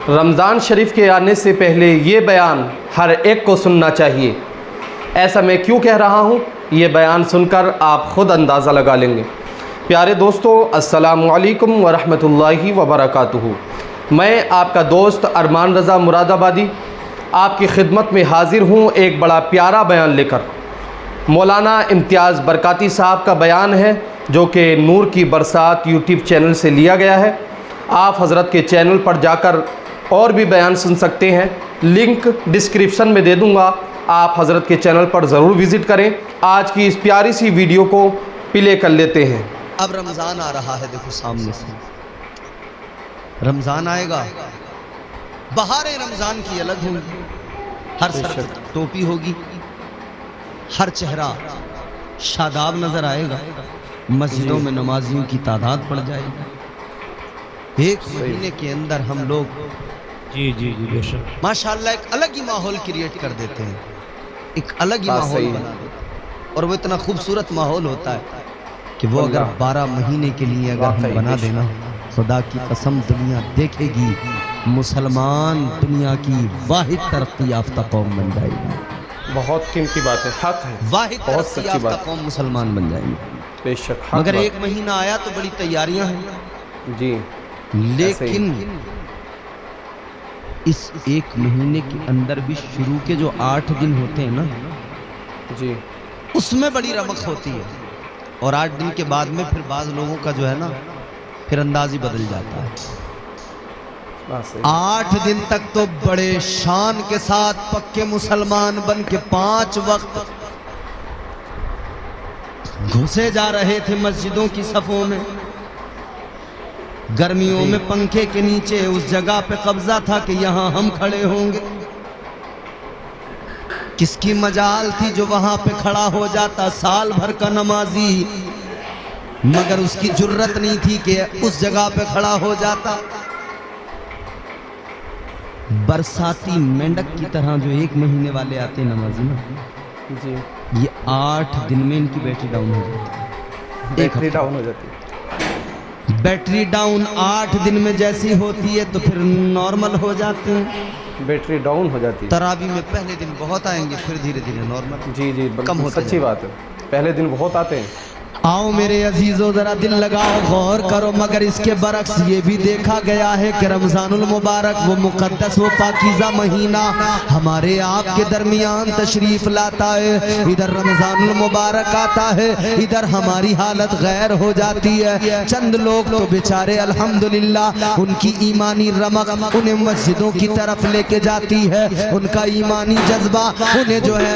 रमज़ान शरीफ के आने से पहले ये बयान हर एक को सुनना चाहिए। ऐसा मैं क्यों कह रहा हूँ, ये बयान सुनकर आप ख़ुद अंदाज़ा लगा लेंगे। प्यारे दोस्तों, अस्सलामु अलैकुम वरहमतुल्लाहि वबरकातुहू। मैं आपका दोस्त अरमान रज़ा मुरादाबादी आपकी खिदमत में हाज़िर हूँ एक बड़ा प्यारा बयान लेकर। मौलाना इम्तियाज़ बरकाती साहब का बयान है जो कि नूर की बरसात यूट्यूब चैनल से लिया गया है। आप हज़रत के चैनल पर जाकर और भी बयान सुन सकते हैं, लिंक डिस्क्रिप्शन में दे दूंगा। आप हज़रत के चैनल पर ज़रूर विज़िट करें। आज की इस प्यारी सी वीडियो को प्ले कर लेते हैं। अब रमज़ान आ रहा है, देखो सामने से रमज़ान आएगा। बहारें रमज़ान की अलग होंगी, हर सर पे टोपी होगी, हर चेहरा शादाब नज़र आएगा, मस्जिदों में नमाजियों की तादाद बढ़ जाएगी। एक महीने के अंदर हम लोग जी जी जी बेशक माशाअल्लाह एक अलग ही माहौल क्रिएट कर देते हैं, एक अलग ही माहौल बना देते हैं। और वो इतना खूबसूरत माहौल होता है कि वो अगर 12 महीने के लिए अगर हम बना देना, खुदा की कसम दुनिया देखेगी, मुसलमान दुनिया की वाहिद तरक्की याफ्ता कौम बन जाएगी। बहुत कीमती बात है, हक है, वाहिद बहुत तरक्की सच्ची याफ्ता बात। कौम मुसलमान बन जाएंगे। बेशक मगर एक महीना आया तो बड़ी तैयारियां हैं जी, लेकिन इस एक महीने के अंदर भी शुरू के जो 8 दिन होते हैं ना जी, उसमें बड़ी रमक होती है। और 8 दिन के बाद में फिर बाज़ लोगों का जो है ना फिर अंदाज ही बदल जाता है। 8 दिन तक तो बड़े शान के साथ पक्के मुसलमान बन के 5 वक्त घुसे जा रहे थे मस्जिदों की सफों में। गर्मियों में पंखे के नीचे उस जगह पे कब्जा था कि यहाँ हम खड़े होंगे। किसकी मजाल थी जो वहां पे खड़ा हो जाता साल भर का नमाजी, मगर उसकी जुर्रत नहीं थी कि उस जगह पे खड़ा हो जाता। बरसाती मेंढक की तरह जो 1 महीने वाले आते नमाजी ना जी, ये 8 दिन में इनकी बैटरी डाउन हो जाती है। बैटरी डाउन हो जाती है। बैटरी डाउन 8 दिन में जैसी होती है तो फिर नॉर्मल हो जाते हैं। बैटरी डाउन हो जाती है। तरावी में पहले दिन बहुत आएंगे, फिर धीरे धीरे नॉर्मल जी जी, कम होता सच्ची बात है, पहले दिन बहुत आते हैं। आओ मेरे अजीजों जरा दिल लगाओ, गौर करो। मगर इसके बरक्स ये भी देखा गया है कि रमजानुल मुबारक वो मुकद्दस वो पाकीज़ा महीना हमारे आपके दरमियान तशरीफ लाता है। इधर रमजानुल मुबारक आता है, इधर हमारी हालत गैर हो जाती है। चंद लोग तो बेचारे अल्हम्दुलिल्लाह उनकी ईमानी रमक उन्हें मस्जिदों की तरफ लेके जाती है। उनका ईमानी जज्बा उन्हें जो है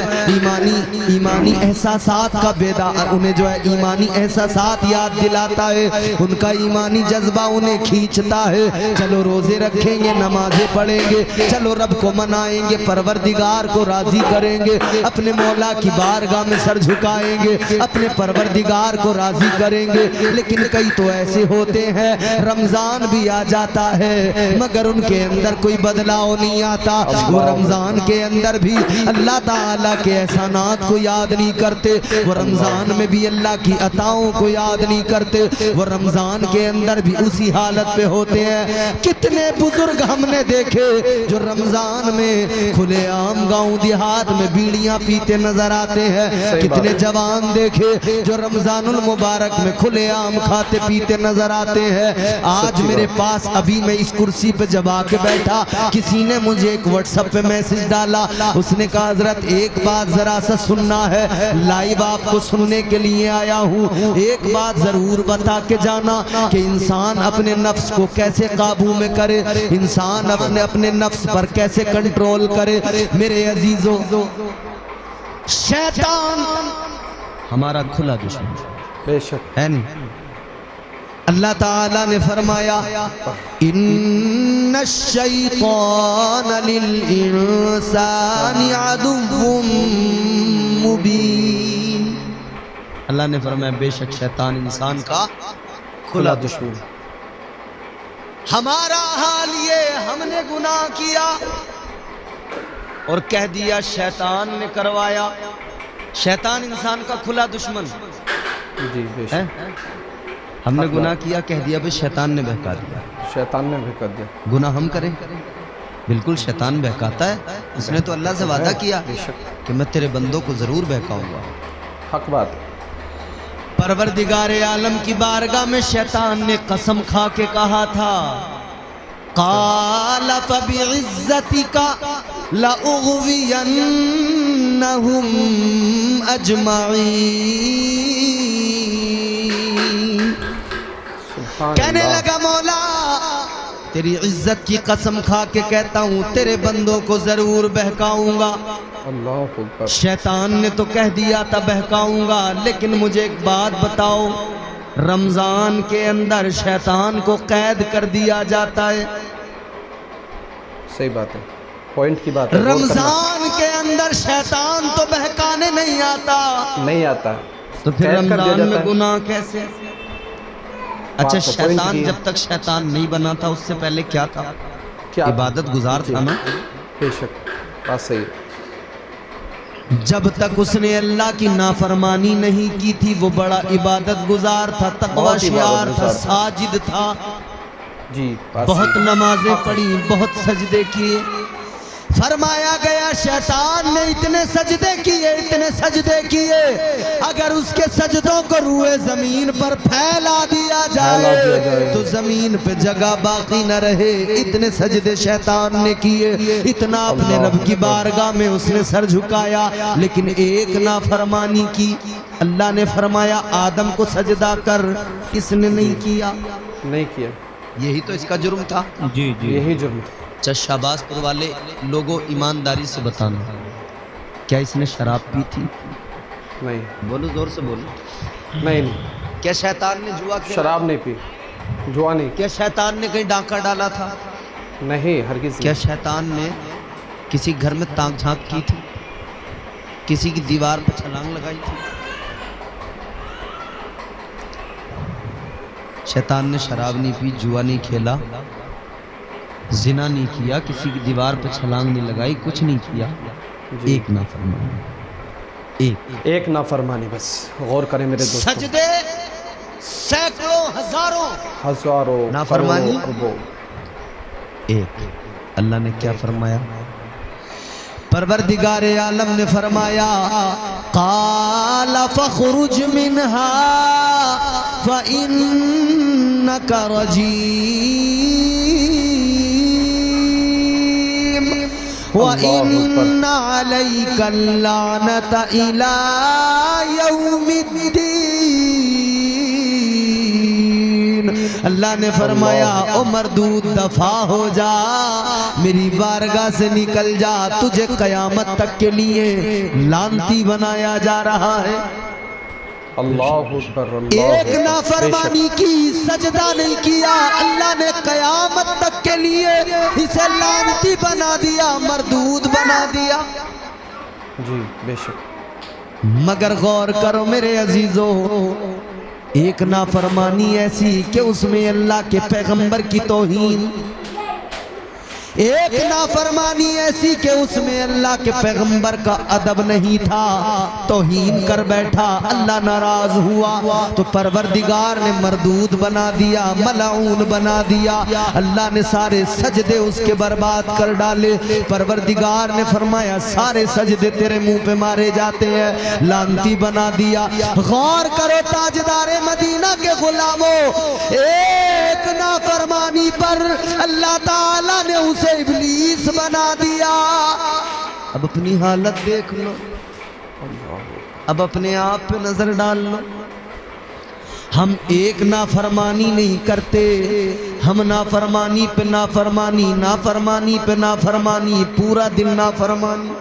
ईमानी एहसासात का बेदार, उन्हें जो है ईमानी एहसासात याद दिलाता है। उनका ईमानी जज्बा उन्हें खींचता है। चलो रोजे रखेंगे, नमाजें पढ़ेंगे, चलो रब को मनाएंगे, परवरदिगार को राजी करेंगे, अपने मौला की बारगाह में सर झुकाएंगे, अपने परवरदिगार को राजी करेंगे। लेकिन कई तो ऐसे होते हैं रमजान भी आ जाता है मगर उनके अंदर कोई बदलाव नहीं आता। वो रमजान के अंदर भी अल्लाह ताला के एहसानात को याद नहीं करते, वो रमजान में भी अल्लाह की अताओं को याद नहीं करते, वो रमजान के अंदर भी उसी हालत पे होते हैं। कितने बुजुर्ग हमने देखे जो रमजान में खुलेआम गांव देहात में बीड़ियां पीते नजर आते हैं। कितने जवान देखे जो रमजानुल मुबारक में खुलेआम खाते पीते नजर आते हैं। आज मेरे पास अभी मैं इस कुर्सी पे जब आके बैठा, किसी ने मुझे एक व्हाट्सएप पे मैसेज डाला। उसने कहा हजरत एक बात जरा सा सुनना है, लाइव आपको सुनने के लिए आया हूँ। एक बात जरूर बता के जाना कि इंसान अपने नफ्स को कैसे काबू में करे, इंसान अपने नफ्स पर कैसे कंट्रोल करे। मेरे अजीजों, शैतान हमारा खुला दुश्मन बेशक है नहीं। अल्लाह ताला ने फरमाया इन्नश शैतान लिल इंसानी अदुव्वुम मुबीन। अल्लाह ने फरमाया बेशक शैतान इंसान का खुला दुश्मन। हमारा हाल ये, हमने गुनाह किया और कह दिया शैतान ने करवाया। शैतान इंसान का खुला दुश्मन जी, बेशक हमने गुनाह किया, कह दिया भाई शैतान ने बहका दिया। शैतान ने भी कर दिया। गुनाह हम करें بالکل شیطان بہکاتا ہے. اس نے تو اللہ سے وعدہ کیا کہ میں تیرے بندوں کو ضرور بہکاؤں گا. حق بات. پروردگار عالم کی بارگاہ میں شیطان نے قسم کھا کے کہا تھا قال فبعزتک لأغوینہم اجمعین. کہنے لگا مولا تیری عزت کی قسم کھا کے کہتا ہوں تیرے بندوں کو ضرور بہکاؤں گا. اللہ اکبر. شیطان نے تو کہہ دیا تھا بہکاؤں گا، لیکن مجھے ایک بات بتاؤ، رمضان کے اندر شیطان کو قید کر دیا جاتا ہے. صحیح بات ہے، پوائنٹ کی بات ہے. رمضان کے اندر شیطان تو بہکانے نہیں آتا، نہیں آتا تو پھر قید کر دیا رمضان میں جاتا ہے. گناہ کیسے؟ اچھا شیطان جب تک شیطان نہیں بنا تھا اس سے پہلے کیا تھا؟ کیا عبادت گزار تھا نا. بے شک بات صحیح ہے. جب تک اس نے اللہ کی نافرمانی نہیں کی تھی وہ بڑا عبادت گزار تھا، تقوی بہت عبادت شعار تھا، گزار تھا. ساجد تھا، جی بات بہت صحیح. نمازیں پڑھی، بہت سجدے کیے. فرمایا گیا شیطان نے اتنے سجدے کیے اگر اس کے سجدوں کو روئے زمین پر پھیلا دیا جائے تو زمین پہ جگہ باقی نہ رہے. اتنے سجدے شیطان نے کیے، اتنا اپنے رب کی بارگاہ میں اس نے سر جھکایا، لیکن ایک نافرمانی کی. اللہ نے فرمایا آدم کو سجدہ کر، کس نے نہیں کیا؟ نہیں کیا. یہی تو اس کا جرم تھا. جی جی یہی جرم تھا. شہباز پور والے لوگوں ایمانداری سے بتانا، کیا اس نے شراب پی تھی؟ نہیں. بولو زور سے بولو. نہیں کیا شیطان نے جوا کھیلا؟ شراب نہیں پی، جوا نہیں. کیا شیطان نے کہیں ڈاکہ ڈالا تھا؟ نہیں ہرگز. کیا شیطان نے کسی گھر میں تانک جھانک کی تھی؟ کسی کی دیوار پر چھلانگ لگائی تھی؟ شیطان نے شراب نہیں پی، جوا نہیں کھیلا، زنا نہیں کیا، کسی کی دیوار پہ چھلانگ نہیں لگائی، کچھ نہیں کیا. ایک نافرمانی، ایک نافرمانی بس. غور کریں میرے دوستو. سجدے سینکڑوں ہزاروں نافرمانی. کروڑوں اربوں. ایک. اللہ نے کیا فرمایا؟ پروردگار عالم نے فرمایا قال فخرج منها فإنك رجيم وَإِنَّ عَلَيْكَ اللَّعْنَةَ إِلَىٰ يَوْمِ الدِّينِ. اللہ نے فرمایا او مردود دفع ہو جا، میری بارگاہ سے نکل جا، تجھے قیامت تک کے لیے لعنتی بنایا جا رہا ہے. اللہ اکبر. ایک نافرمانی کی، سجدہ نہیں کیا، اللہ نے قیامت تک کے لیے اسے لعنتی بنا دیا، مردود بنا دیا. جی بے شک. مگر غور کرو میرے عزیزو، ایک نافرمانی ایسی کہ اس میں اللہ کے پیغمبر کی توہین، ایک نافرمانی ایسی کہ اس میں اللہ کے پیغمبر کا ادب نہیں تھا، توہین کر بیٹھا، اللہ ناراض ہوا تو پروردگار نے مردود بنا دیا، ملعون بنا دیا. اللہ نے سارے سجدے اس کے برباد کر ڈالے. پروردگار نے فرمایا سارے سجدے تیرے منہ پہ مارے جاتے ہیں، لعنتی بنا دیا. غور کرو تاجدار مدینہ کے غلاموں، ایک نافرمانی پر اللہ تعالیٰ نے اسے ابلیس بنا دیا. اب اپنی حالت دیکھ لو، اب اپنے آپ پہ نظر ڈال لو. ہم ایک نافرمانی نہیں کرتے، ہم نافرمانی پہ نافرمانی، نافرمانی پہ نافرمانی، پورا دن نافرمانی.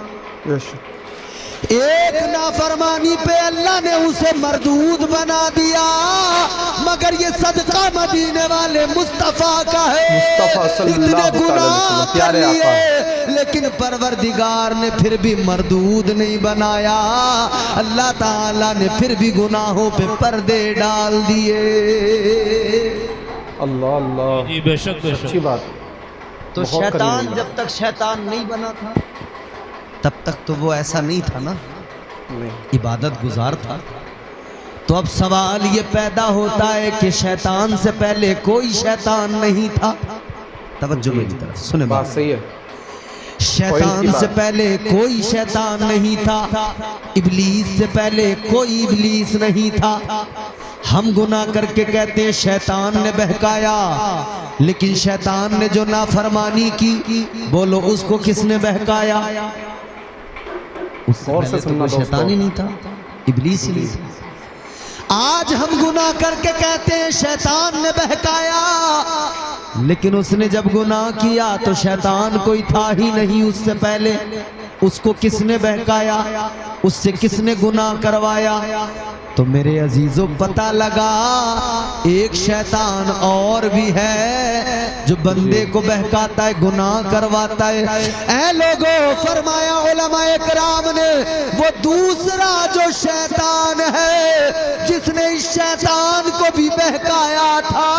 ایک نافرمانی پہ اللہ نے اسے مردود بنا دیا. مگر یہ صدقہ مدینے والے مصطفیٰ کا ہے. مصطفیٰ صلی اللہ اتنے علیہ گناہ وسلم کر پیارے لیے، آقا. لیکن پروردگار نے پھر بھی مردود نہیں بنایا. اللہ تعالیٰ نے پھر بھی گناہوں پہ پردے ڈال دیے. اللہ اللہ. جی بے شک بے اچھی شک. بات. تو بہت شیطان کریم جب تک شیطان نہیں بنا تھا تب تک تو وہ ایسا نہیں تھا نا، نہیں. عبادت گزار تھا. تو اب سوال یہ پیدا ہوتا ہے کہ شیطان سے پہلے کوئی شیطان نہیں تھا. توجہ میری طرف سنیں بات صحیح ہے. शैतान से पहले कोई शैतान नहीं था, इबलीस से पहले कोई इबलीस नहीं था। हम गुनाह करके कहते हैं शैतान ने बहकाया, लेकिन शैतान ने जो नाफरमानी की, बोलो उसको किसने बहकाया? उससे गौर से पहले तो सुनना कोई शैतान ही नहीं था, इबलीस ही नहीं था। आज हम गुनाह करके कहते हैं शैतान ने बहकाया, लेकिन उसने जब गुनाह किया तो शैतान कोई था ही नहीं उससे पहले। उसको किसने बहकाया? उससे किसने गुनाह करवाया? तो मेरे अजीजों पता लगा एक शैतान और भी है जो बंदे को बहकाता है, गुनाह करवाता है। ऐ लोगों, फरमाया उलमाए कराम ने, वो दूसरा जो शैतान है जिसने इस शैतान को भी बहकाया था,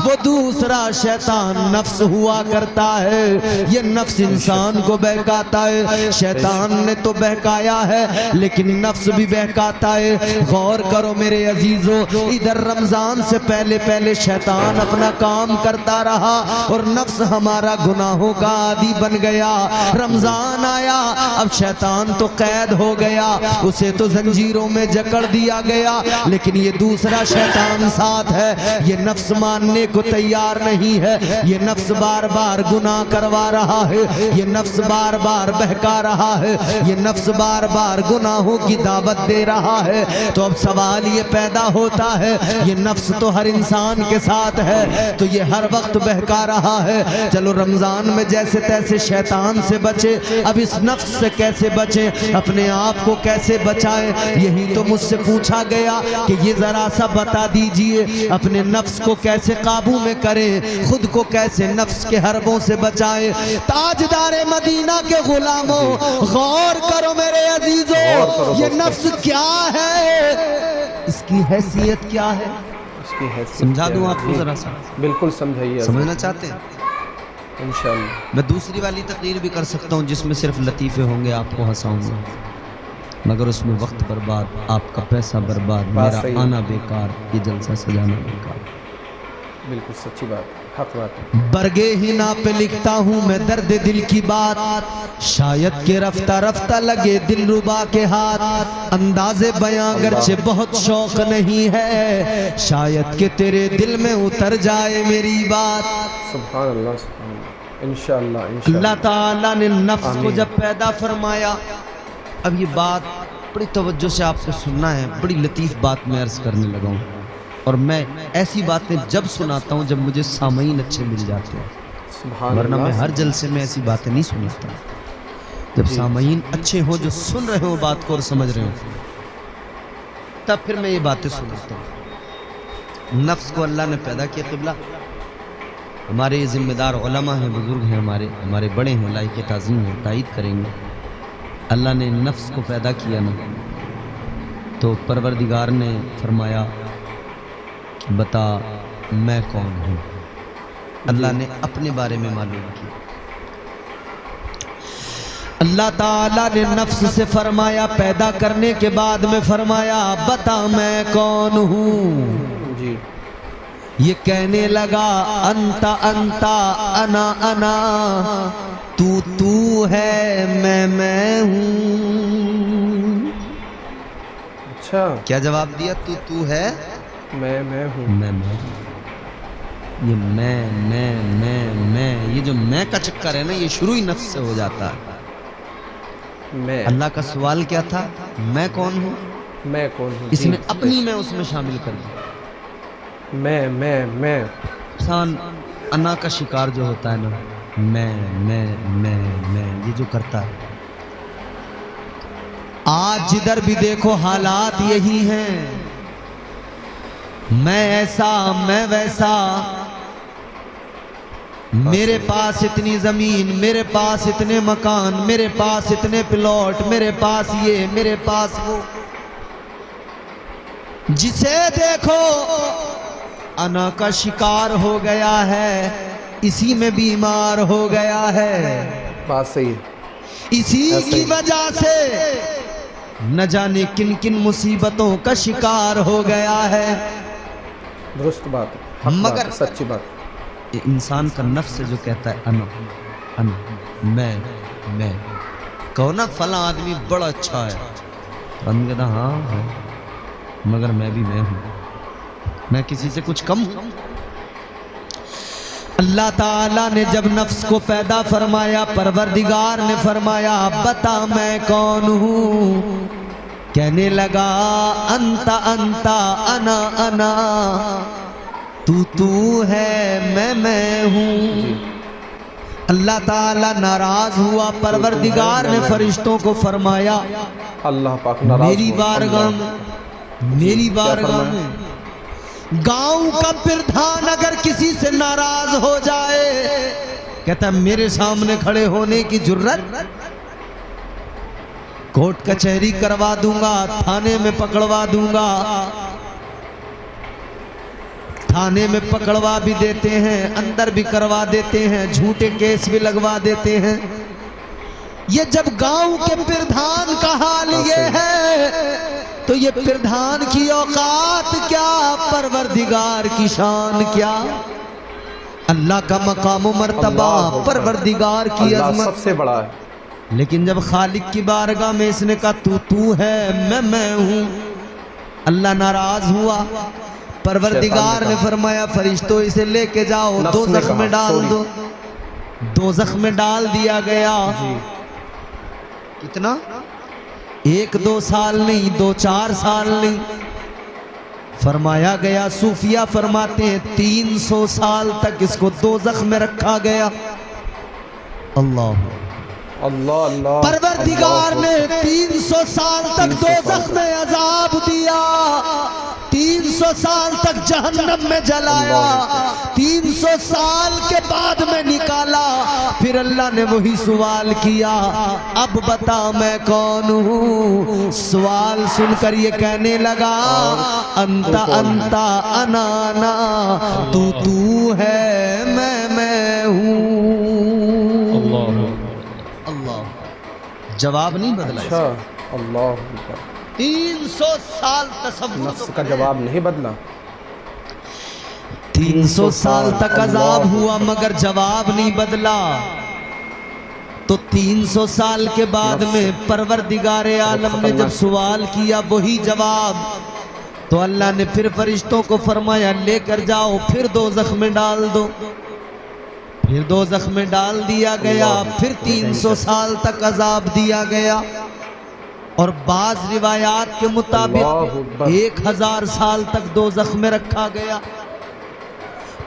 वो दूसरा शैतान नफ्स हुआ करता है। ये नफ्स इंसान को बहकाता है। शैतान ने तो बहकाया है, लेकिन नफ्स भी बहकाता है। गौर करो मेरे अजीजों, इधर रमजान से पहले पहले शैतान अपना काम करता रहा और नफ्स हमारा गुनाहों का आदी बन गया। रमजान आया, अब शैतान तो कैद हो गया, उसे तो जंजीरों में जकड़ दिया गया, लेकिन ये दूसरा शैतान साथ है। ये नफ्स मानने को तैयार नहीं है। ये नफ्स बार बार गुनाह करवा रहा है, ये नफ्स बार बार बहका रहा है, ये नफ्स बार बार गुनाहों की दावत दे रहा है। तो अब सवाल ये पैदा होता है, ये नफ्स तो हर इंसान के साथ है, तो ये हर वक्त बहका रहा है। चलो रमजान में जैसे तैसे शैतान से बचे, अब इस नफ्स से कैसे बचे, अपने आप को कैसे बचाएं? यही तो मुझसे पूछा गया कि ये जरा सा बता दीजिए, अपने नफ्स को कैसे काबू में करें, खुद को कैसे नफ्स के हरबों से बचाएं। ताजदार मदीना के गुलामों, गौर करो मेरे अजीजों, ये नफ्स क्या है, इसकी हैसियत क्या है? इसकी हैसियत समझा दूं क्या है? आपको जरा सा, बिल्कुल समझाइए। समझना चाहते हैं? इंशाअल्लाह। मैं दूसरी वाली तकरीर भी कर सकता हूँ जिसमें सिर्फ लतीफ़े होंगे, आपको हंसाऊंगा, मगर उसमें वक्त बर्बाद, आपका पैसा बर्बाद, बात मेरा सही है। आना बेकार, ये जलसा सजाना बेकार। बिल्कुल सच्ची बात, हक बात है। बरगे हिना पे लिखता हूँ मैं दर्द दिल की बात, शायद के रफ्ता रफ्ता लगे दिल रुबा के हाथ। अंदाज़े बयां गर्चे बहुत शौक नहीं है, शायद के तेरे दिल में उतर जाए मेरी बात। सुभान अल्लाह, सुभान अल्लाह। इंशाअल्लाह, अल्लाह इंशाअल्लाह। ताला ने नफ्स को आमीन। जब पैदा फरमाया, अब ये बात बड़ी तवज्जो से आपको सुनना है, बड़ी लतीफ़ बात मैं अर्ज़ करने लगा हूँ। और मैं ऐसी बातें जब सुनाता हूँ जब मुझे सामईन अच्छे मिल जाते हैं, सुभान वरना मैं अल्लाह। हर जलसे में ऐसी बातें नहीं सुनाता। जब सामईन अच्छे हो, जो सुन रहे हो बात को और समझ रहे हो, तब फिर मैं ये बातें सुनाता हूँ। नफ्स को अल्लाह ने पैदा किया। क़िबला, हमारे ये जिम्मेदार उलमा हैं, बुजुर्ग हैं, हमारे बड़े हैं, लायक ताज़ीम हैं, तायीद करेंगे। अल्लाह ने नफ्स को पैदा किया ना, तो परवरदिगार ने फरमाया कि बता मैं कौन हूँ। अल्लाह ने अपने बारे में मालूम किया। अल्लाह ताला ने नफ्स से फरमाया, पैदा करने के बाद में फरमाया बता मैं कौन हूँ। जी। ये कहने लगा अंता अंता अना अना, तू तू है मैं हूँ। अच्छा, क्या जवाब दिया? तू तू है, मैं हूँ। मैं हूँ। ये मैं, ये जो मैं का चक्कर है ना, ये शुरू ही नफ्स से हो जाता है। मैं, अल्लाह का सवाल क्या था? मैं कौन हूँ? मैं कौन हूँ? इसने जी। अपनी मैं उसमें शामिल कर दी। मैं। इंसान अना का शिकार जो होता है ना, मैं ये जो करता है, आज जिधर भी देखो हालात यही हैं। मैं ऐसा, मैं वैसा, मेरे पास इतनी जमीन, मेरे पास इतने मकान, मेरे पास इतने प्लॉट, मेरे पास ये, मेरे पास वो। जिसे देखो अना का शिकार हो गया है, इसी में बीमार हो गया है। बात सही है। इसी की वजह से न जाने किन किन मुसीबतों का शिकार हो गया है। दुरुस्त बात है, हक बात मगर है, सच्ची बात। ये इंसान का नफ्स जो कहता है अना अना, میں کہو نا فلاں آدمی بڑا اچھا ہے، بندہ کہتا ہاں ہے، مگر میں بھی میں ہوں، میں کسی سے کچھ کم ہوں۔ اللہ تعالیٰ نے جب نفس کو پیدا فرمایا، پروردگار نے فرمایا بتا میں کون ہوں، کہنے لگا انت انت انا انا، تو ہے میں ہوں۔ اللہ تعالیٰ ناراض ہوا، پروردگار نے فرشتوں کو فرمایا اللہ پاک ناراض میری ہوا۔ بارگاہ میں، میری بارگاہ میں گاؤں کا پردھان اگر کسی سے ناراض ہو جائے، کہتا ہے میرے سامنے کھڑے ہونے کی جرت، کورٹ کچہری کروا دوں گا، تھانے میں پکڑوا دوں گا، تھانے میں پکڑوا بھی دیتے ہیں، اندر بھی کروا دیتے ہیں، جھوٹے کیس بھی لگوا دیتے ہیں۔ یہ جب گاؤں کے پردھان کا حال یہ ہے تو یہ پردھان کی اوقات کیا، پروردگار کی شان کیا، اللہ کا مقام و مرتبہ، پروردگار کی اللہ عظمت سب سے بڑا ہے۔ لیکن جب خالق کی بارگاہ میں اس نے کہا تو ہے میں ہوں، اللہ ناراض ہوا، پروردگار نے فرمایا فرشتوں اسے لے کے جاؤ، دوزخ میں ڈال دو۔ دوزخ میں ڈال دیا گیا۔ کتنا؟ 1-2 سال نہیں، 2-4 سال نہیں، فرمایا گیا، صوفیہ فرماتے ہیں 300 سال تک اس کو دوزخ میں رکھا گیا۔ اللہ اللہ پروردگار نے 300 سال تک دوزخ میں عذاب دیا، 300 سال تک جہنم میں جلایا، 300 سال کے بعد میں نکالا، پھر اللہ نے وہی سوال کیا اب بتا میں کون ہوں۔ سوال سن کر یہ کہنے لگا انت انت انا انا، تو ہے میں ہوں۔ اللہ جواب نہیں بدلا، اچھا اللہ 300 سال تصور نفس کا جواب نہیں بدلا، 300 سال تک عذاب ہوا مگر جواب نہیں بدلا۔ تو 300 سال کے بعد میں پروردگار عالم نے جب سوال کیا وہی جواب، تو اللہ نے پھر فرشتوں کو فرمایا لے کر جاؤ، پھر دوزخ میں ڈال دو، پھر دوزخ میں ڈال دیا گیا، پھر 300 سال تک عذاب دیا گیا، اور بعض روایات کے مطابق 1000 سال تک دوزخ میں رکھا گیا،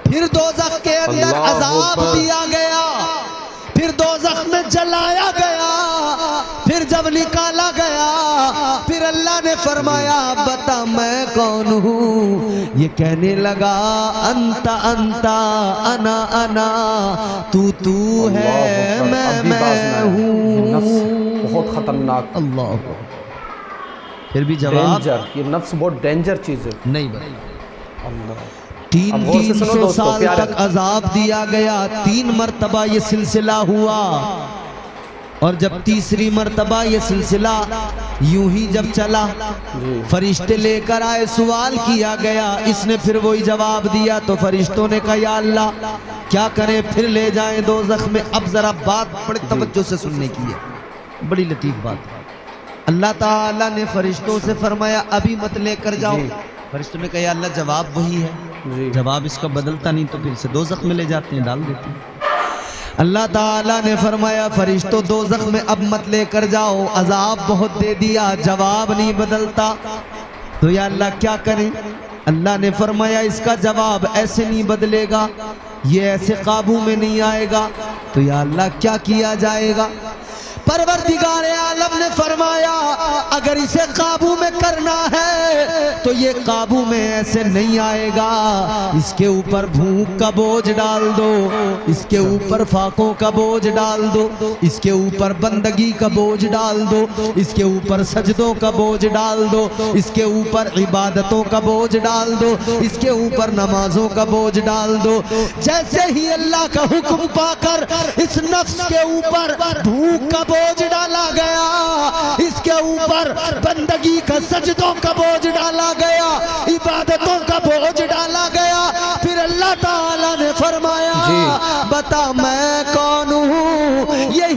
پھر دوزخ کے اندر عذاب دیا گیا، پھر دوزخ میں جلایا گیا، پھر جب نکالا گیا پھر اللہ نے فرمایا بتا میں کون ہوں۔ یہ کہنے لگا انت انت انا انا، تو ہے میں ہوں۔ بہت خطرناک، اللہ پھر بھی جواب ڈینجر، یہ نفس بہت ڈینجر چیز ہے۔ نہیں بدلا۔ اللہ 300 سال تک عذاب دیا گیا، 3 مرتبہ یہ سلسلہ ہوا، اور جب تیسری مرتبہ یہ سلسلہ یوں ہی جب چلا، فرشتے لے کر آئے، سوال کیا گیا، اس نے پھر وہی جواب دیا، تو فرشتوں نے کہا یا اللہ کیا کریں، پھر لے جائیں دوزخ میں۔ اب ذرا بات بڑے توجہ سے سننے کی ہے، بڑی لطیف بات۔ اللہ تعالیٰ نے فرشتوں سے فرمایا ابھی مت لے کر جاؤ، فرشتوں نے کہا یا اللہ جواب وہی ہے، جواب اس کا بدلتا نہیں، تو پھر سے دوزخ میں لے جاتے ہیں، ڈال دیتے ہیں۔ اللہ تعالیٰ نے فرمایا فرشتوں دوزخ میں اب مت لے کر جاؤ، عذاب بہت دے دیا، جواب نہیں بدلتا، تو یا اللہ کیا کریں؟ اللہ نے فرمایا اس کا جواب ایسے نہیں بدلے گا، یہ ایسے قابو میں نہیں آئے گا، تو یا اللہ کیا کیا جائے گا؟ پروردگار عالم نے فرمایا اگر اسے قابو میں کرنا ہے تو یہ قابو میں ایسے نہیں آئے گا، اس کے اوپر بھوک کا بوجھ ڈال دو، اس کے اوپر فاقوں کا بوجھ ڈال دو، اس کے اوپر بندگی کا بوجھ ڈال دو، اس کے اوپر سجدوں کا بوجھ ڈال دو، اس کے اوپر عبادتوں کا بوجھ ڈال دو، اس کے اوپر نمازوں کا بوجھ ڈال دو۔ جیسے ہی اللہ کا حکم پا کر اس نفس کے اوپر بھوک کا بوجھ ڈالا گیا، اس کے اوپر بندگی کا سجدوں کا بوجھ ڈالا گیا، عبادتوں کا بوجھ ڈالا گیا، پھر اللہ تعالیٰ نے فرمایا بتا میں کون ہوں؟ یہ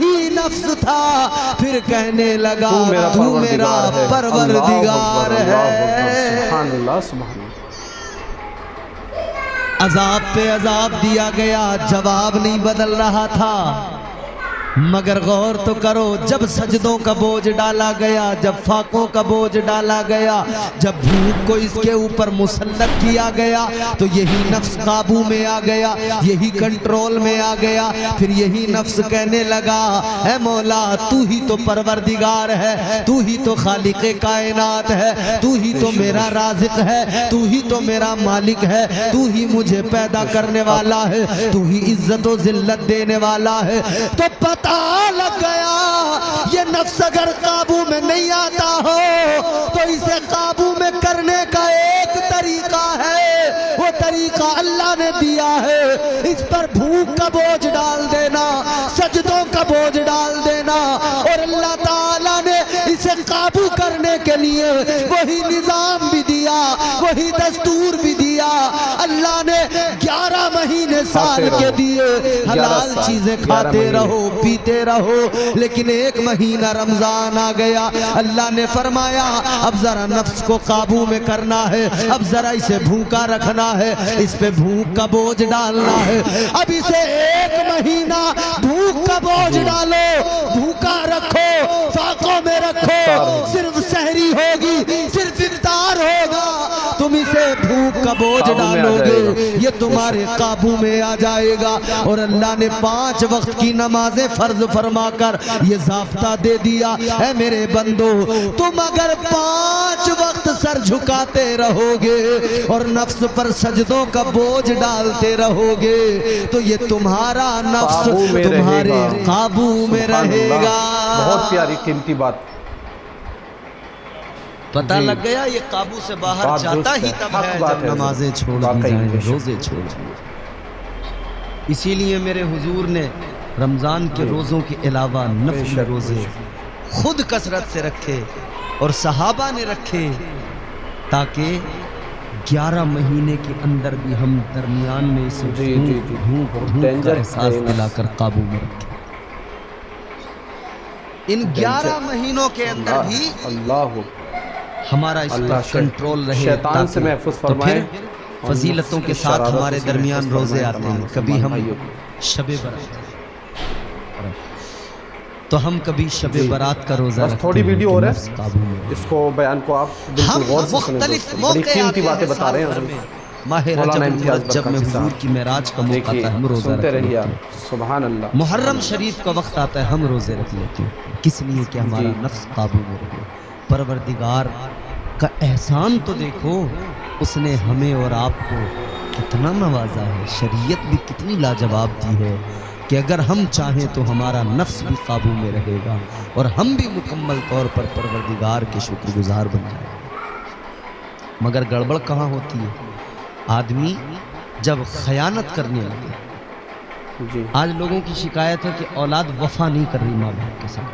फिर कहने लगा तू मेरा तू मेरा परवरदिगार है। सुभान अल्लाह, सुभान अल्लाह। अजाब पे अजाब दिया गया, जवाब नहीं बदल रहा था। मगर गौर तो करो, जब सजदों का बोझ डाला गया, जब फाकों का बोझ डाला गया, जब भूख को इसके ऊपर मुसल्लत किया गया, तो यही नफ्स काबू में आ गया, यही कंट्रोल में आ गया। फिर यही नफ्स कहने लगा, ऐ मौला तू ही तो परवरदिगार है, तू ही तो खालिक़े कायनात है, तू ही तो मेरा राज़िक़ है, तू ही तो मेरा मालिक है, तू ही मुझे पैदा करने वाला है, तू ही इज्जत व ज़िल्लत देने वाला है। तो पता लग गया, ये नफ्स अगर काबू में नहीं आता हो तो इसे काबू में करने का एक तरीका है, वो तरीका अल्लाह ने दिया है। इस पर भूख का बोझ डाल देना, सजदों का बोझ डाल देना, और अल्लाह ताला ने इसे काबू करने के लिए वही निजाम भी दिया, वही दस्तूर भी दिया। अल्लाह ने 11 महीने साल के दिए, हलाल चीजें खाते रहो, पीते रहो, लेकिन एक महीना रमजान आ गया। अल्लाह ने फरमाया अब जरा नफ्स को काबू में करना है, अब जरा इसे भूखा रखना है, इस पे भूख का बोझ डालना है। अब इसे एक महीना भूख का बोझ डालो, भूखा रखो, फाकों में रखो, सिर्फ सहरी होगी, सिर्फ इफ्तार होगा, तुम इसे भूख का बोझ डालोगे, ये तुम्हारे काबू में आ जाएगा। और अल्लाह ने 5 वक्त की नमाजें फर्ज फरमाकर ये ज़ाब्ता दे दिया, है मेरे बंदो तुम अगर 5 वक्त सर झुकाते रहोगे और नफ्स पर सजदों का बोझ डालते रहोगे तो ये तुम्हारा नफ्स तुम्हारे काबू में रहेगा। बहुत प्यारी कीमती बात, पता लग गया ये काबू से बाहर जाता ही तब है जब नमाजें छोड़ दी जाएं, रोजे छोड़ दिए। इसीलिए मेरे हुजूर ने रमज़ान के रोज़ों के अलावा नफल रोज़े खुद कसरत से रखे और सहाबा ने रखे, ताकि 11 महीने के अंदर भी हम दरमियान में इसे भूख का एहसास दिलाकर काबू में रखें। इन 11 महीनों के अंदर भी अल्लाह हमारा इस पर कंट्रोल रहे, शैतान से महफूज फरमाए। फिर फजीलतों के साथ हमारे दरमियान रोजे आते हैं। कभी हम शबे बरात, तो हम कभी शबे बरात का रोजा, थोड़ी वीडियो हो रहा है, इसको बयान को आप बिल्कुल गौर से सुनें। बड़ी कीमती बातें बता रहे हैं। माह रजब जब में हुजूर की मेराज का मौका आता है, हम रोजा सुनते रख रहिए लेते हैं। सुभान अल्लाह। मुहर्रम शरीफ का वक्त आता है, हम रोजे रख लेते हैं। किस लिए? कि हमारा नफ्स काबू में रहे। परवरदिगार का एहसान तो देखो, उसने हमें और आपको कितना नवाजा है, शरीयत भी कितनी लाजवाब दी है कि अगर हम चाहें तो हमारा नफ्स भी काबू में रहेगा और हम भी मुकम्मल तौर पर परवरदिगार के शुक्रगुजार बन जाएंगे। मगर गड़बड़ कहाँ होती है? आदमी जब खयानत करने लगे। आज लोगों की शिकायत है कि औलाद वफा नहीं कर रही माँ बाप के साथ।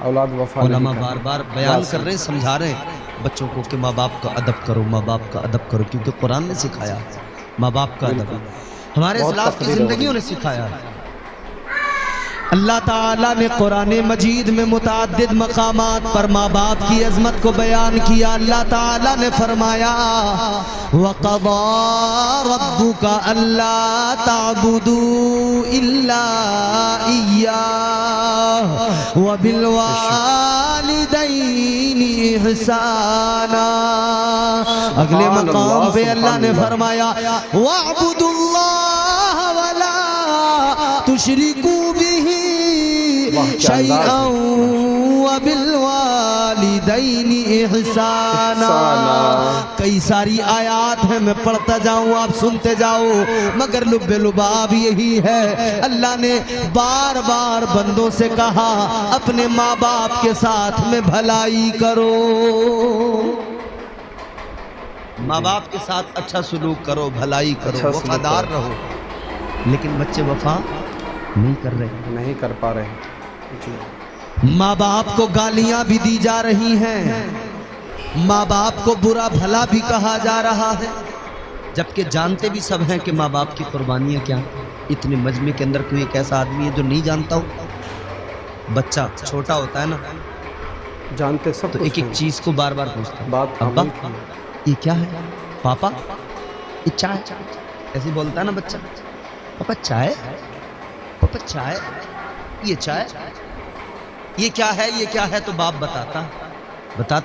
औलाद वफा उलमा बार बार बयान कर रहे हैं, समझा रहे हैं बच्चों को कि माँ बाप का अदब करो, माँ बाप का अदब करो, क्योंकि कुरान ने सिखाया माँ बाप का अदब, हमारे इस्लाफ की जिंदगियों ने सिखाया। अल्लाह ताला ने कुरान मजीद में मुताद्दिद मकामात पर माँ बाप की अजमत को बयान किया। अल्लाह ताला ने फरमाया वक़ज़ा रब्बुका अल्ला ताबुदू इल्ला इय्याहु व बिल वालिदैनि इहसाना। अगले मकाम पे अल्लाह ने फरमाया वअब्दुल्लाह वला तुशरिकू बिही शैअन व बिल वालिदैनि इहसाना। कई सारी आयात हैं, मैं पढ़ता जाऊं आप सुनते जाओ, मगर लुब्बे लुबाब यही है। अल्लाह ने बार बार बंदों से कहा अपने माँ बाप के साथ में भलाई करो, माँ बाप के साथ अच्छा सुलूक करो, भलाई करो, वफादार रहो। लेकिन बच्चे वफा नहीं कर रहे, नहीं कर पा रहे। माँ बाप को गालियां भी दी जा रही हैं, माँ बाप को बुरा भला भी कहा जा रहा है, जबकि जानते भी सब हैं कि माँ बाप की कुर्बानियां क्या। इतने मजमे के अंदर कोई एक ऐसा आदमी है जो नहीं जानता हो? بچہ چھوٹا ہوتا ہے نا जानते सब تو कुछ ایک ایک हैं। چیز کو بار بار پوچھتا ہے बात ابا हम ही की। یہ کیا ہے پاپا یہ چائے ایسے بولتا ہے نا بچہ پاپا چائے پاپا چائے یہ چائے یہ کیا ہے تو باپ بتاتا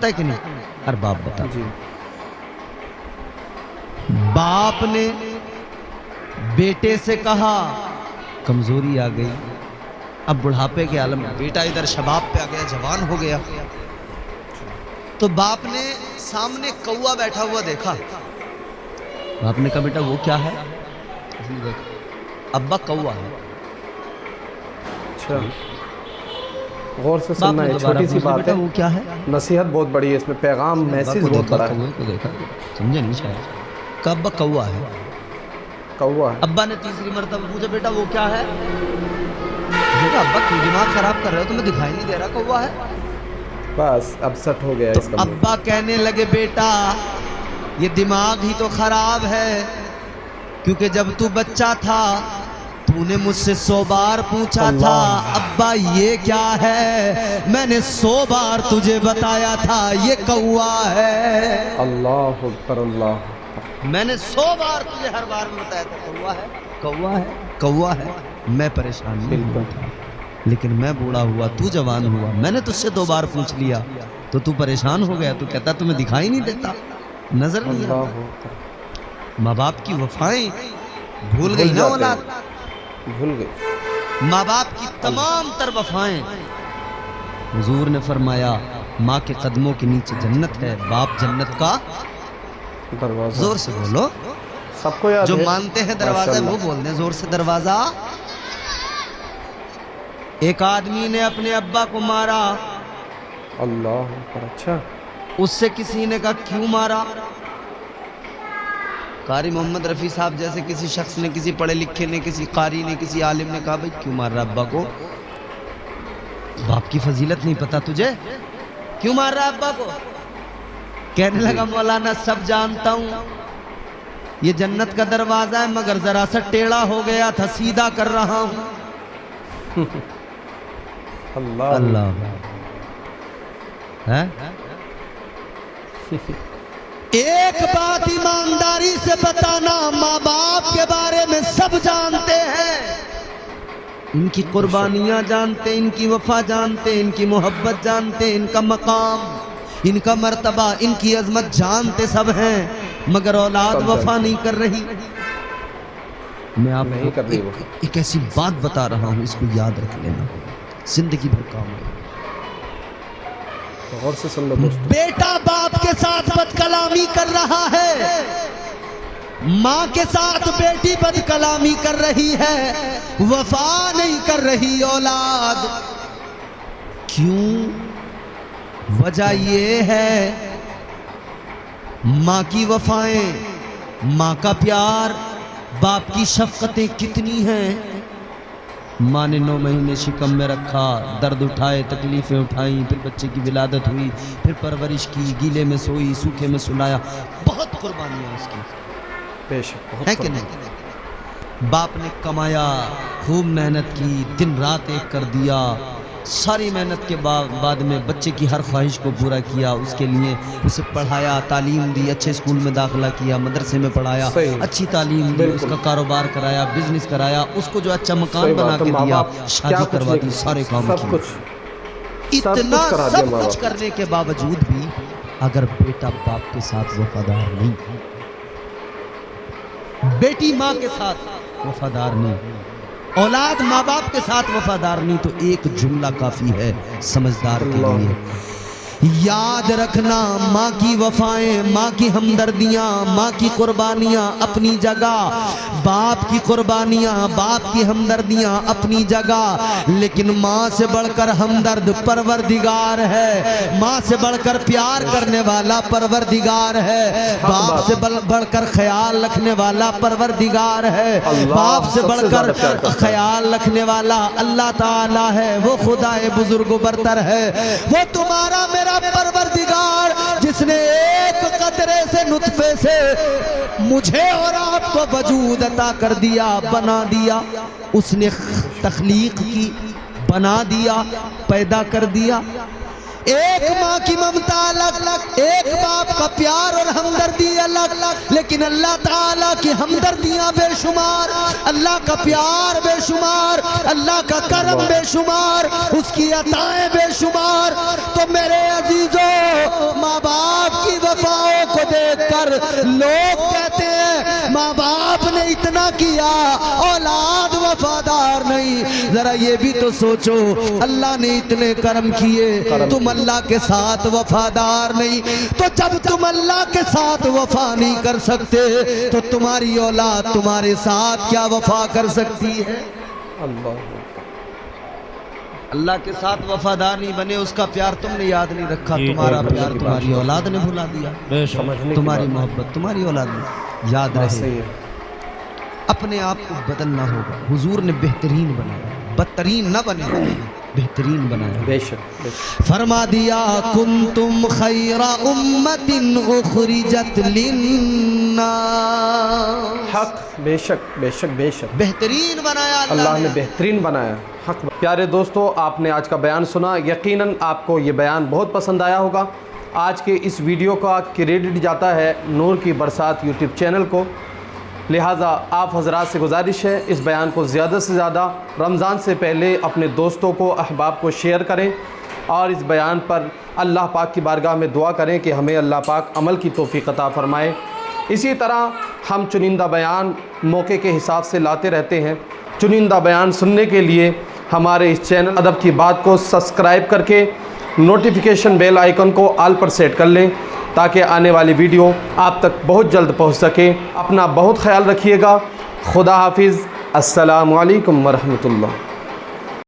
ہے کہ نہیں ہر باپ بتاتا جی باپ نے بیٹے سے کہا کمزوری آ گئی اب بڑھاپے کے عالم میں بیٹا ادھر شباب پہ آ گیا جوان ہو گیا تو باپ نے سامنے کوا بیٹھا ہوا دیکھا باپ نے کہا بیٹا وہ کیا ہے اس نے دیکھا ابا کوا ہے اچھا غور سے باپ سننا نے ہے دوبارہ چھوٹی سی پوچھا بات بیٹا ہے وہ کیا ہے نصیحت بہت بڑی ہے اس میں پیغام میسیج بہت بڑا ہے کوے کو دیکھا سمجھے نہیں شاید کہ ابا کوا ہے کوا ہے ابا نے تیسری مرتبہ پوچھا بیٹا وہ کیا ہے بیٹا ابا کیوں دماغ خراب کر رہے ہو تمہیں دکھائی نہیں دے رہا کوا ہے بس اب سٹ ہو گیا تو اس کا موڈ۔ ابا کہنے لگے بیٹا یہ دماغ ہی تو خراب ہے کیونکہ جب تو بچہ تھا تو نے مجھ سے 100 بار پوچھا تھا ابا یہ کیا ہے میں نے 100 بار تجھے بتایا تھا یہ کوا ہے اللہ اکبر اللہ میں نے 100 بار تجھے ہر بار میں بتایا تھا کوا ہے میں پریشان نہیں ہوا تھا لیکن میں بوڑھا ہوا تو جوان ہوا میں نے تجھ سے 2 بار پوچھ لیا تو پریشان ہو گیا تو کہتا تمہیں دکھائی نہیں دیتا نظر نہیں اللہ آتا اکبر ماں باپ کی وفائیں بھول گئی نا اولاد بھول گئی ماں باپ کی تمام تر وفائیں حضور نے فرمایا ماں کے قدموں کے نیچے جنت ہے باپ جنت کا دروازہ زور سے بولو سب کو یاد جو ہے مانتے ہیں دروازہ ماشاءاللہ۔ وہ بول دیں زور سے دروازہ ایک آدمی نے اپنے ابا کو مارا اللہ اکبر اچھا اس سے کسی نے کہا کیوں مارا قاری محمد رفیع صاحب جیسے کسی شخص نے کسی پڑھے لکھے نے کسی قاری نے کسی عالم نے کہا بھائی کیوں مار رہا ابا کو باپ کی فضیلت نہیں پتا تجھے کیوں مار رہا ابا کو کہنے لگا مولانا سب جانتا ہوں یہ جنت کا دروازہ ہے مگر ذرا سا ٹیڑھا ہو گیا تھا سیدھا کر رہا ہوں اللہ اللہ ہے ایک بات ایمانداری سے بتانا ماں باپ کے بارے میں سب جانتے ہیں ان کی قربانیاں جانتے ان کی وفا جانتے ان کی محبت جانتے ان کا مقام ان کا مرتبہ ان کی عظمت جانتے سب ہیں مگر اولاد سب وفا جانتے نہیں کر رہی میں آپ نہیں کر رہی وہ ایک ایسی بات بتا رہا ہوں اس کو یاد رکھ لینا زندگی بھر کام ہے غور سے سن لو دوستو بیٹا باپ کے ساتھ بد کلامی کر رہا ہے ماں کے ساتھ بیٹی بد کلامی کر رہی ہے وفا نہیں کر رہی اولاد کیوں وجہ یہ ہے ماں کی وفائیں ماں کا پیار باپ کی شفقتیں کتنی ہیں ماں نے 9 مہینے شکم میں رکھا درد اٹھائے تکلیفیں اٹھائیں پھر بچے کی ولادت ہوئی پھر پرورش کی گیلے میں سوئی سوکھے میں سلایا بہت قربانیاں اس کی بے شک ہے کہ نہیں باپ نے کمایا خوب محنت کی دن رات ایک کر دیا ساری محنت کے بعد میں بچے کی ہر خواہش کو پورا کیا اس کے لیے اسے پڑھایا تعلیم دی اچھے اسکول میں داخلہ کیا مدرسے میں پڑھایا صحیح اچھی تعلیم دی اس کا کاروبار کرایا بزنس کرایا اس کو جو اچھا مکان بنا کے دیا شادی کروا دی سارے کام سب کیے کچھ اتنا کرا دیا سب ماں کچھ باپ۔ کرنے کے باوجود بھی اگر بیٹا باپ کے ساتھ وفادار نہیں بیٹی ماں کے ساتھ وفادار نہیں اولاد ماں باپ کے ساتھ وفادار نہیں تو ایک جملہ کافی ہے سمجھدار کے لیے یاد رکھنا ماں کی وفائیں ماں کی ہمدردیاں ماں کی قربانیاں اپنی جگہ باپ کی قربانیاں باپ کی ہمدردیاں اپنی جگہ لیکن ماں سے بڑھ کر ہمدرد پروردگار ہے ماں سے بڑھ کر پیار کرنے والا پروردگار ہے باپ سے بڑھ کر خیال رکھنے والا پروردگار ہے باپ سے بڑھ کر خیال رکھنے والا اللہ تعالی ہے وہ خدا بزرگ و برتر ہے وہ تمہارا میرا پروردگار جس نے ایک قطرے سے نطفے سے مجھے اور آپ کو وجود عطا کر دیا بنا دیا اس نے تخلیق کی बना दिया, पैदा कर दिया। एक माँ की ममता अलग, एक बाप का प्यार और हमदर्दी अलग, लेकिन अल्लाह ताला की हमदर्दियां बेशुमार, अल्लाह का प्यार बेशुमार, अल्लाह का करम बेशुमार, उसकी अताएं बेशुमार। तो मेरे अजीजों, माँ बाप की वफाओं को देखकर लोग कहते हैं माँ बाप ने इतना किया, औलाद वफादार नहीं। जरा ये भी तो सोचो, अल्लाह ने इतने करम किए, तुम अल्लाह के साथ वफादार नहीं। तो जब तुम अल्लाह के साथ वफा नहीं कर सकते, तो तुम्हारी औलाद तुम्हारे साथ क्या वफा कर सकती है? अल्लाह के साथ वफादार नहीं बने, उसका प्यार तुमने याद नहीं रखा, तुम्हारा प्यार तुम्हारी औलाद ने भुला दिया, तुम्हारी मोहब्बत तुम्हारी औलाद ने याद रहे। अपने आप को बदलना होगा। हुजूर ने बेहतरीन बनाया, बदतरीन न बने, बेहतरीन बनाया। बेशक फरमा दिया कुंतुम खैरा उम्मतिन उखरिजत लिन्नास। हक, बेशक बेशक बेशक बेहतरीन बनाया अल्लाह ने बेहतरीन बनाया। हक। प्यारे दोस्तों, आपने आज का बयान सुना, यकीनन आपको ये बयान बहुत पसंद आया होगा। आज के इस वीडियो का क्रेडिट जाता है नूर की बरसात यूट्यूब चैनल को, लिहाजा आप हजरात से गुजारिश है इस बयान को ज़्यादा से ज़्यादा रमज़ान से पहले अपने दोस्तों को, अहबाब को शेयर करें और इस बयान पर अल्लाह पाक की बारगाह में दुआ करें कि हमें अल्लाह पाक अमल की तौफ़ीक़ अता फ़रमाए। इसी तरह हम चुनिंदा बयान मौके के हिसाब से लाते रहते हैं। चुनिंदा बयान सुनने के लिए हमारे इस चैनल अदब की बात को सब्सक्राइब करके नोटिफिकेशन बेल आइकन को ऑल पर सेट कर लें, ताकि आने वाली वीडियो आप तक बहुत जल्द पहुंच सके। अपना बहुत ख्याल रखिएगा। खुदा हाफिज़। अस्सलामु अलैकुम वरहमतुल्लाह।